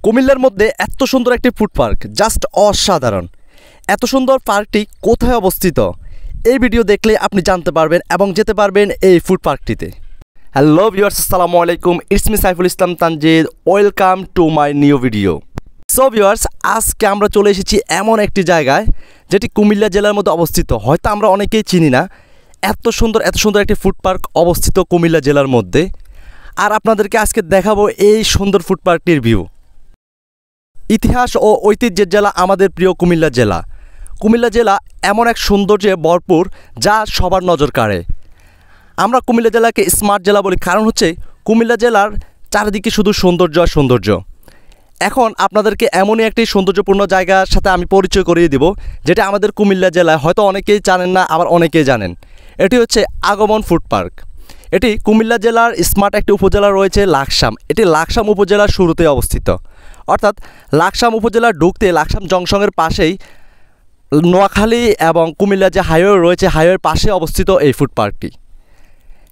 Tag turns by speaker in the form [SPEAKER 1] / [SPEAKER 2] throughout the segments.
[SPEAKER 1] কুমিল্লার মধ্যে এত সুন্দর একটি ফুড পার্ক, জাস্ট অসাধারণ। এত সুন্দর পার্কটি কোথায় অবস্থিত এই ভিডিও দেখলে আপনি জানতে পারবেন এবং যেতে পারবেন এই ফুড পার্কটিতে। হ্যালো ভিউয়ার্স, আসসালামু আলাইকুম, it's me Saiful Islam Tanzid, welcome to my new video. So viewers, আজকে আমরা চলে এসেছি এমন একটি জায়গায় যেটি কুমিল্লা জেলার মধ্যে অবস্থিত। হয়তো আমরা অনেকেই চিনি না, এত সুন্দর একটি ফুড পার্ক অবস্থিত কুমিল্লা জেলার মধ্যে। আর আপনাদেরকে আজকে দেখাবো এই সুন্দর ফুড পার্কটির ভিউ। ইতিহাস ও ঐতিহ্যের জেলা আমাদের প্রিয় কুমিল্লা জেলা। কুমিল্লা জেলা এমন এক সৌন্দর্যে ভরপুর যা সবার নজর কাড়ে। আমরা কুমিল্লা জেলাকে স্মার্ট জেলা বলি, কারণ হচ্ছে কুমিল্লা জেলার চারিদিকে শুধু সৌন্দর্য আর সৌন্দর্য। এখন আপনাদেরকে এমনই একটি সৌন্দর্যপূর্ণ জায়গার সাথে আমি পরিচয় করিয়ে দেব, যেটা আমাদের কুমিল্লা জেলায় হয়তো অনেকেই জানেন না, আবার অনেকেই জানেন। এটি হচ্ছে আগমন ফুড পার্ক। এটি কুমিল্লা জেলার স্মার্ট একটি উপজেলা রয়েছে লাকসাম। এটি লাকসাম উপজেলার শুরুতে অবস্থিত, অর্থাৎ লাকসাম উপজেলার ঢুকতে লাকসাম জংশনের পাশেই নোয়াখালী এবং কুমিল্লা যে হাইওয়ে রয়েছে, হাইওয়ের পাশে অবস্থিত এই ফুড পার্কটি।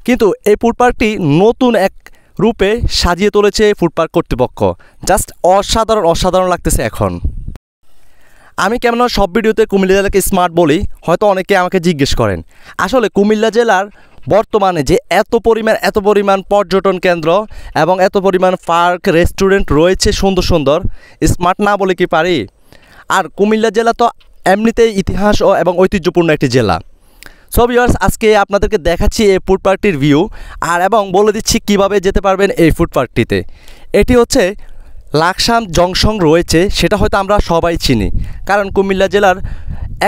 [SPEAKER 1] কিন্তু এই ফুড পার্কটি নতুন এক রূপে সাজিয়ে তুলেছে ফুড পার্ক কর্তৃপক্ষ। জাস্ট অসাধারণ লাগতেছে। এখন আমি কেমন সব ভিডিওতে কুমিল্লা জেলাকে স্মার্ট বলি, হয়তো অনেকে আমাকে জিজ্ঞেস করেন। আসলে কুমিল্লা জেলার বর্তমানে যে এত পরিমাণ পর্যটন কেন্দ্র এবং এত পরিমাণ পার্ক রেস্টুরেন্ট রয়েছে সুন্দর সুন্দর, স্মার্ট না বলে কি পারি? আর কুমিল্লা জেলা তো এমনিতেই ইতিহাস এবং ঐতিহ্যপূর্ণ একটি জেলা। সো ভিউয়ার্স, আজকে আপনাদেরকে দেখাচ্ছি এই ফুড পার্কটির ভিউ এবং বলে দিচ্ছি কিভাবে যেতে পারবেন এই ফুড পার্কটিতে। এটি হচ্ছে লাকসাম জংশন রয়েছে, সেটা হয়তো আমরা সবাই চিনি, কারণ কুমিল্লা জেলার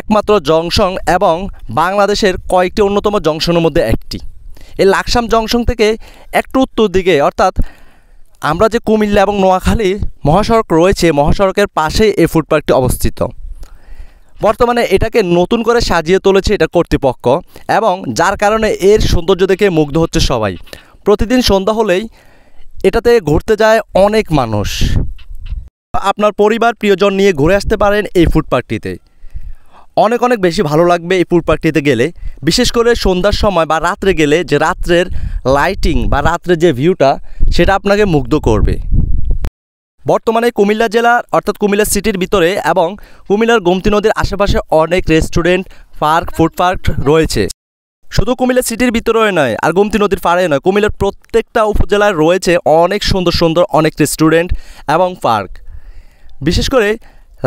[SPEAKER 1] একমাত্র জংশন এবং বাংলাদেশের কয়েকটি অন্যতম জংশনের মধ্যে একটি। এই লাকসাম জংশন থেকে একটু উত্তর দিকে, অর্থাৎ আমরা যে কুমিল্লা এবং নোয়াখালী মহাসড়ক রয়েছে, মহাসড়কের পাশে এই ফুড পার্কটি অবস্থিত। বর্তমানে এটাকে নতুন করে সাজিয়ে তুলেছে এটা কর্তৃপক্ষ, এবং যার কারণে এর সৌন্দর্য দেখে মুগ্ধ হচ্ছে সবাই। প্রতিদিন সন্ধ্যা হলেই এটাতে ঘুরতে যায় অনেক মানুষ। আপনার পরিবার প্রিয়জন নিয়ে ঘুরে আসতে পারেন এই ফুড পার্কটিতে। অনেক বেশি ভালো লাগবে এই ফুড পার্কটিতে গেলে, বিশেষ করে সন্ধ্যার সময় বা রাত্রে গেলে, যে রাত্রের লাইটিং বা রাত্রের যে ভিউটা, সেটা আপনাকে মুগ্ধ করবে। বর্তমানে কুমিল্লা জেলার অর্থাৎ কুমিল্লা সিটির ভিতরে এবং কুমিল্লার গোমতী নদীর আশেপাশে অনেক রেস্টুরেন্ট, পার্ক, ফুড পার্ক রয়েছে। শুধু কুমিল্লা সিটির ভিতরে নয় আর গোমতী নদীর পাড়ে নয়, কুমিল্লার প্রত্যেকটা উপজেলায় রয়েছে অনেক সুন্দর অনেক রেস্টুরেন্ট এবং পার্ক। বিশেষ করে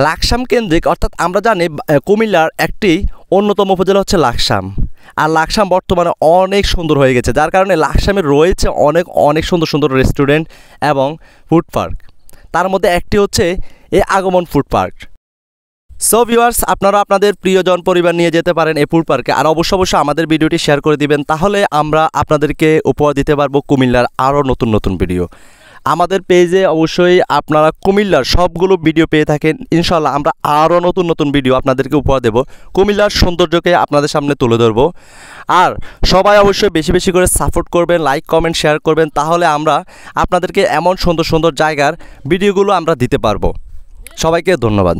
[SPEAKER 1] লাকসাম কেন্দ্রিক, অর্থাৎ আমরা জানি কুমিল্লার একটি অন্যতম উপজেলা হচ্ছে লাকসাম। আর লাকসাম বর্তমানে অনেক সুন্দর হয়ে গেছে, যার কারণে লাকসামে রয়েছে অনেক সুন্দর রেস্টুরেন্ট এবং ফুড পার্ক। তার মধ্যে একটি হচ্ছে এই আগমন ফুড পার্ক। সো ভিউয়ার্স, আপনারা আপনাদের প্রিয়জন পরিবার নিয়ে যেতে পারেন এই ফুড পার্কে। আর অবশ্যই আমাদের ভিডিওটি শেয়ার করে দিবেন, তাহলে আমরা আপনাদেরকে উপহার দিতে পারবো কুমিল্লার আরও নতুন ভিডিও। আমাদের পেজে অবশ্যই আপনারা কুমিল্লার সবগুলো ভিডিও পেয়ে থাকেন। ইনশাল্লাহ আমরা আরও নতুন ভিডিও আপনাদেরকে উপহার দেব, কুমিল্লার সৌন্দর্যকে আপনাদের সামনে তুলে ধরব। আর সবাই অবশ্যই বেশি করে সাপোর্ট করবেন, লাইক কমেন্ট শেয়ার করবেন, তাহলে আমরা আপনাদেরকে এমন সুন্দর জায়গার ভিডিওগুলো আমরা দিতে পারবো। সবাইকে ধন্যবাদ।